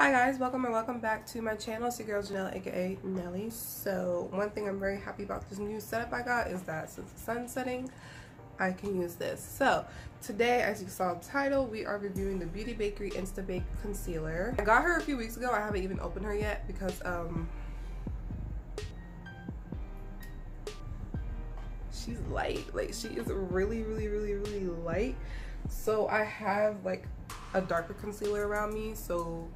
Hi guys, welcome back to my channel. It's your girl Janelle, aka Nelly. So one thing I'm very happy about this new setup I got is that since the sun's setting, I can use this. So today, as you saw the title, we are reviewing the Bakerie InstaBake concealer. I got her a few weeks ago. I haven't even opened her yet because she's light. Like, she is really light. So I have like a darker concealer around me, so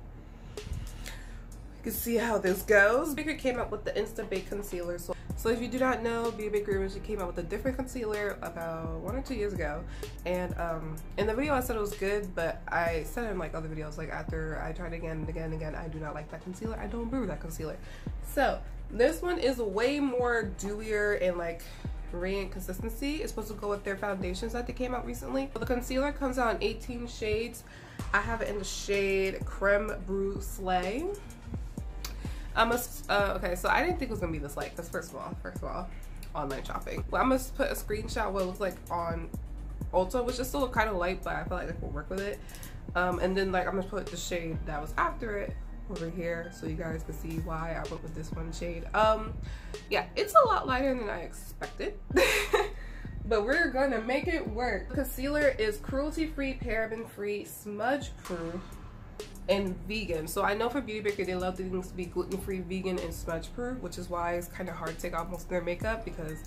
you can see how this goes. Bakerie came out with the InstaBake concealer. So if you do not know, Bakerie originally came out with a different concealer about 1 or 2 years ago, and in the video I said it was good, but I said in like other videos, like after I tried again and again, I do not like that concealer. I don't brew that concealer. So this one is way more dewier and like radiant consistency. It's supposed to go with their foundations that they came out recently. The concealer comes out in 18 shades. I have it in the shade Crem Bru-Slay. Okay, so I didn't think it was gonna be this light because first of all, online shopping. Well, I'm gonna put a screenshot what it looks like on Ulta, which is still kind of light, but I feel like it will work with it. And then like I'm gonna put the shade that was after it over here so you guys can see why I went with this one shade. Yeah, it's a lot lighter than I expected. But we're gonna make it work. The concealer is cruelty-free, paraben-free, smudge-proof, and vegan. So I know for Beauty Bakery, they love things to be gluten-free, vegan, and smudge-proof, which is why it's kind of hard to take off most of their makeup because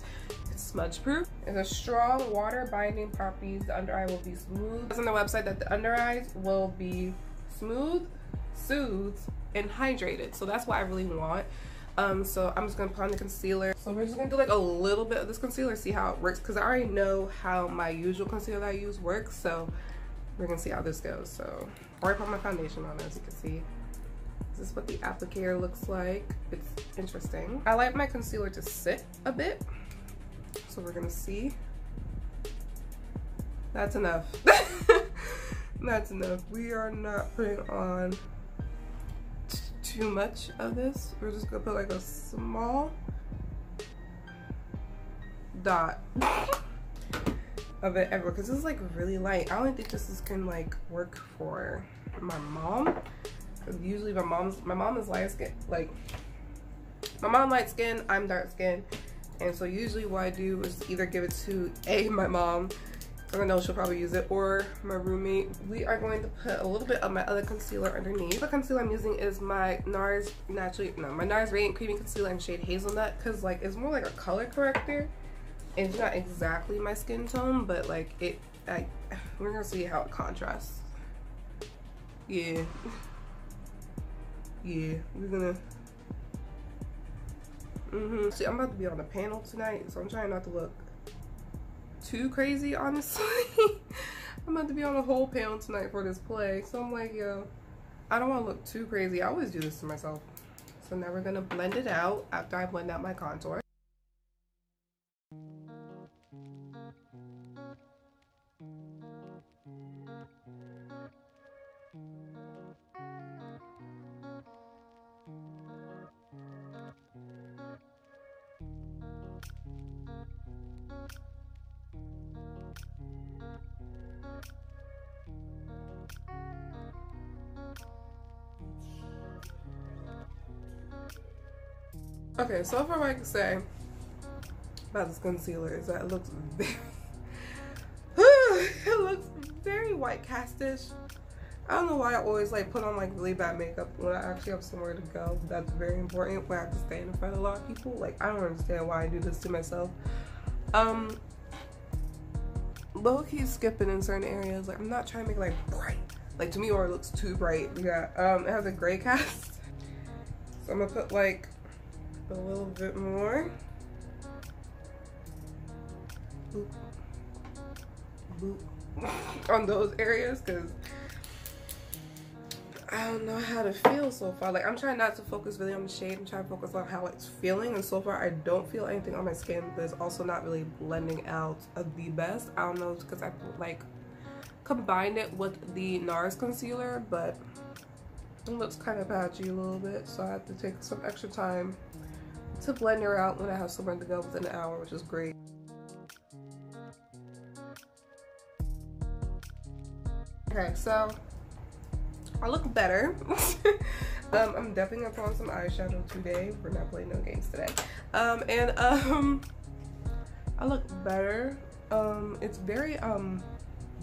it's smudge-proof. It's a strong water-binding properties. The under eye will be smooth. It's on the website that the under eyes will be smooth, soothed, and hydrated. So that's what I really want. So I'm just gonna put on the concealer. So we're just gonna do like a little bit of this concealer, see how it works, because I already know how my usual concealer that I use works. So we're gonna see how this goes. So before I put my foundation on, as you can see, this is what the applicator looks like. It's interesting. I like my concealer to sit a bit, so we're gonna see. That's enough. That's enough. We are not putting on too much of this. We're just gonna put like a small dot of it everywhere because this is like really light. I don't think this is can like work for my mom, because usually my mom is light skin. Like, my mom light skin, I'm dark skin, and so usually what I do is either give it to my mom, I know she'll probably use it, or my roommate. We are going to put a little bit of my other concealer underneath. The concealer I'm using is my NARS my NARS Radiant Creamy Concealer in shade Hazelnut, because like it's more like a color corrector. It's not exactly my skin tone, but like we're gonna see how it contrasts. Yeah, we're gonna. See, I'm about to be on a panel tonight, so I'm trying not to look too crazy, honestly. I'm about to be on a whole panel tonight for this play, so I'm like, yo, I don't want to look too crazy. I always do this to myself. So now we're gonna blend it out after I blend out my contour. Okay, so far what I can say about this concealer is that it looks very white castish. I don't know why I always like put on like really bad makeup when I actually have somewhere to go. That's very important when I have to stand in front of a lot of people. Like, I don't understand why I do this to myself. Low-key skipping in certain areas. Like, I'm not trying to make it like bright. Like, to me, or it looks too bright. We got it has a gray cast. So I'm gonna put like a little bit more. Boop. Boop. On those areas, because I don't know how to feel so far. Like, I'm trying not to focus really on the shade. I'm trying to focus on how it's feeling, and so far I don't feel anything on my skin, but it's also not really blending out the best. I don't know, because I like combined it with the NARS concealer, but it looks kind of patchy a little bit, so I have to take some extra time to blend her out when I have somewhere to go within an hour, which is great. Okay, so I look better. I'm definitely gonna put on some eyeshadow today. We're not playing no games today. I look better. It's very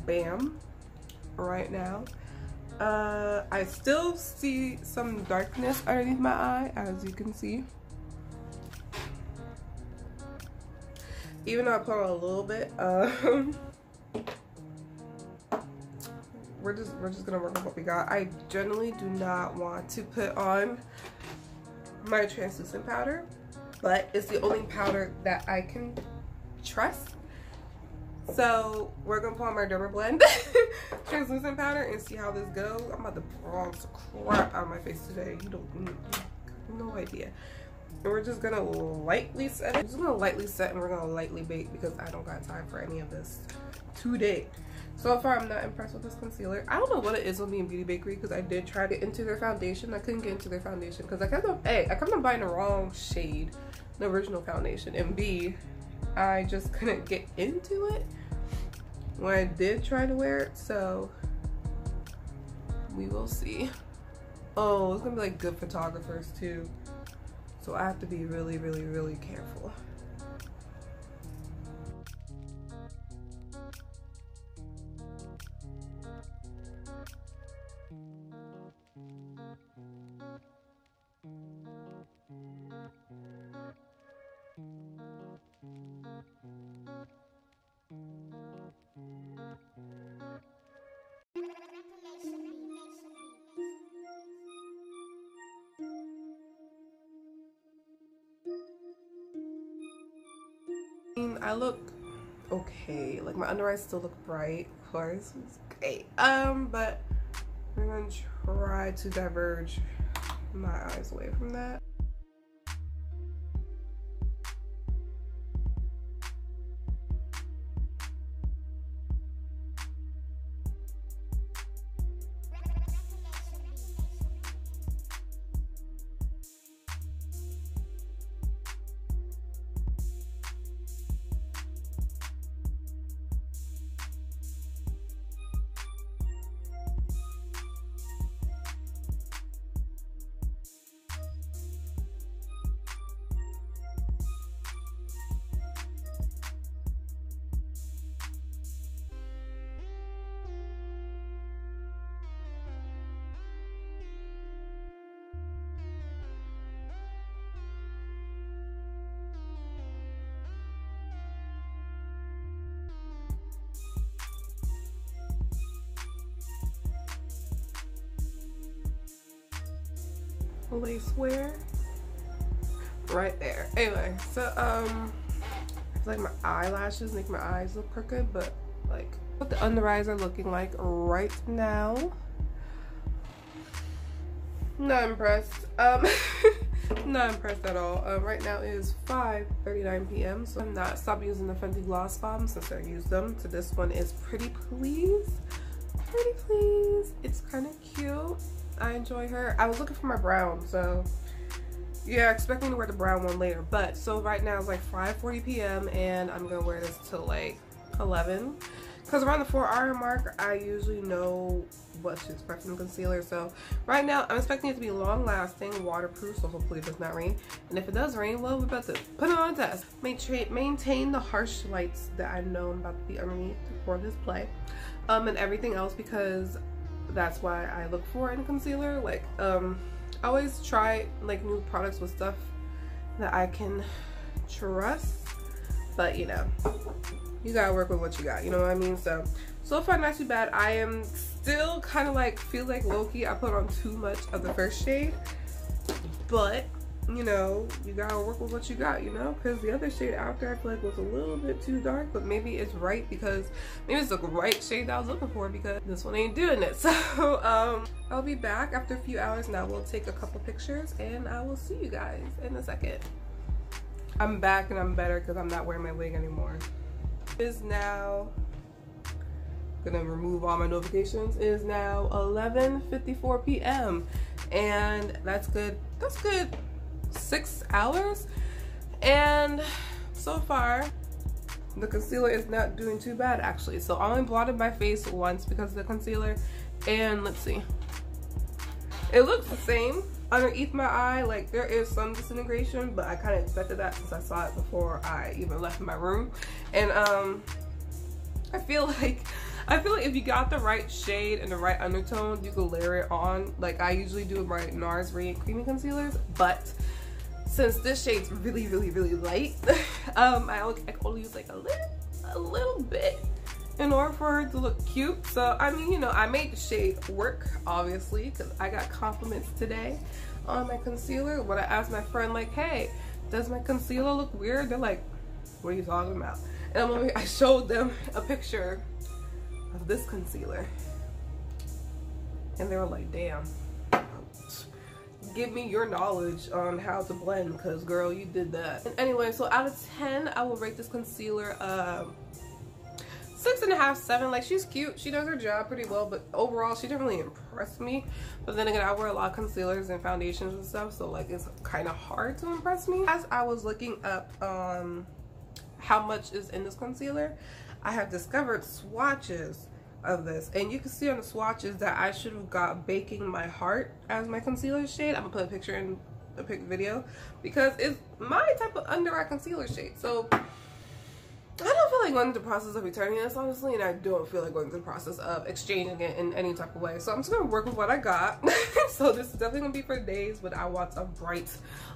bam right now. I still see some darkness underneath my eye, as you can see. Even though I put on a little bit, we're just gonna work with what we got. I generally do not want to put on my translucent powder, but it's the only powder that I can trust. So we're gonna put on my DermaBlend translucent powder and see how this goes. I'm about to bronze the crap out of my face today. You have no idea. And we're just gonna lightly set it. We're just gonna lightly set and we're gonna lightly bake because I don't got time for any of this today. So far, I'm not impressed with this concealer. I don't know what it is with me in Beauty Bakery because I did try to get into their foundation. I couldn't get into their foundation because I kept on buying the wrong shade, the original foundation, and B, I just couldn't get into it when I did try to wear it. So we will see. Oh, it's gonna be like good photographers too. So I have to be really, really, really careful. I look okay. Like my under eyes still look bright, of course. It's great. But I'm gonna try to diverge my eyes away from that. Lace wear right there. Anyway, so I feel like my eyelashes make my eyes look crooked, but like what the under eyes are looking like right now. Not impressed. Not impressed at all. Right now it is 5:39 p.m. so I'm not stopped using the Fenty gloss bombs since I used them. So this one is Pretty Please. Pretty Please. It's kind of cute. I enjoy her. I was looking for my brown, so yeah, expecting to wear the brown one later. But so right now it's like 5:40 p.m. and I'm gonna wear this till like 11, because around the 4-hour mark I usually know what to expect from the concealer. So right now I'm expecting it to be long lasting, waterproof, so hopefully it does not rain. And if it does rain, well, we're about to put it on a test. Maintain the harsh lights that I know I'm about to be underneath for this play, and everything else, because that's why I look for in concealer. Like I always try like new products with stuff that I can trust, but you know, you gotta work with what you got, you know what I mean? So far not too bad. I am still kind of like feel like low-key I put on too much of the first shade, but you know, you gotta work with what you got, you know, because the other shade after I feel like was a little bit too dark, but maybe it's right, because maybe it's the right shade that I was looking for, because this one ain't doing it. So I'll be back after a few hours. Now we'll take a couple pictures and I will see you guys in a second. I'm back and I'm better because I'm not wearing my wig anymore. It is now, gonna remove all my notifications. It is now 11:54 p.m. and that's good. 6 hours, and so far the concealer is not doing too bad actually. So I only blotted my face once because of the concealer, and let's see, It looks the same underneath my eye. Like, there is some disintegration, but I kind of expected that since I saw it before I even left my room. And I feel like if you got the right shade and the right undertone, you can layer it on. Like I usually do with my NARS Radiant Creamy Concealers, but since this shade's really light, I can only use like a little bit in order for it to look cute. So I mean, you know, I made the shade work, obviously, because I got compliments today on my concealer. When I asked my friend, like, hey, does my concealer look weird? They're like, what are you talking about? And I showed them a picture of this concealer, and they were like, damn, give me your knowledge on how to blend, because girl, you did that. And anyway, so out of 10, I will rate this concealer 6.5, 7. Like, she's cute, she does her job pretty well, but overall she didn't really impress me. But then again, I wear a lot of concealers and foundations and stuff, so like it's kind of hard to impress me. As I was looking up how much is in this concealer, I have discovered swatches of this, and you can see on the swatches that I should have got Baking My Heart as my concealer shade. I'm gonna put a picture in the video because it's my type of under eye concealer shade. So I don't feel like going through the process of returning this, honestly, and I don't feel like going through the process of exchanging it in any type of way. So I'm just gonna work with what I got. So this is definitely gonna be for days, but I want a bright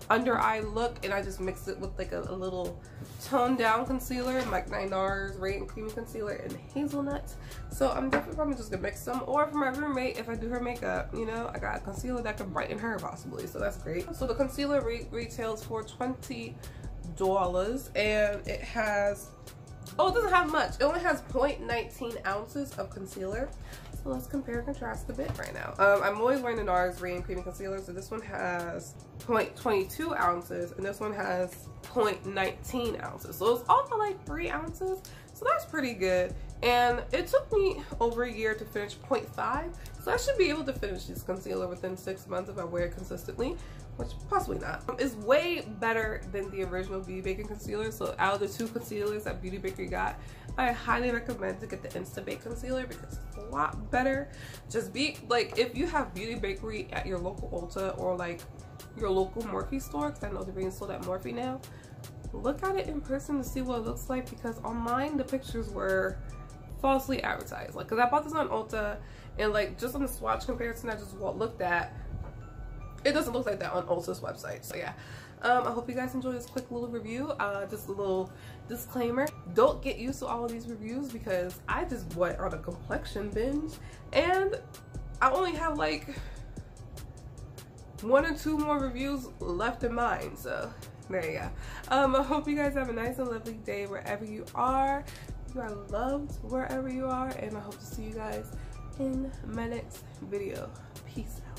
under eye look, and I just mixed it with like a little toned down concealer, like my NARS Radiant Creamy Concealer and Hazelnut. So I'm definitely probably just gonna mix them, or for my roommate, if I do her makeup, you know, I got a concealer that can brighten her possibly, so that's great. So the concealer retails for $20, and it has, oh, it doesn't have much. It only has 0.19 ounces of concealer. So let's compare and contrast a bit right now. I'm always wearing the NARS Radiant Creamy Concealer, so this one has 0.22 ounces, and this one has 0.19 ounces. So it's all for like 3 ounces. So that's pretty good. And it took me over a year to finish 0.5. So I should be able to finish this concealer within 6 months if I wear it consistently, which possibly not. It's way better than the original Beauty Bakery concealer. So out of the 2 concealers that Beauty Bakery got, I highly recommend to get the InstaBake concealer because it's a lot better. Just be like, if you have Beauty Bakery at your local Ulta or like your local Morphe store, because I know they're being sold at Morphe now, look at it in person to see what it looks like, because online the pictures were falsely advertised. Like, because I bought this on Ulta, and like just on the swatch comparison I just looked at, it doesn't look like that on Ulta's website. So yeah, I hope you guys enjoyed this quick little review. Just a little disclaimer, don't get used to all of these reviews because I just went on a complexion binge, and I only have like 1 or 2 more reviews left in mine. So there you go. I hope you guys have a nice and lovely day wherever you are. You are loved wherever you are, and I hope to see you guys in my next video. Peace out.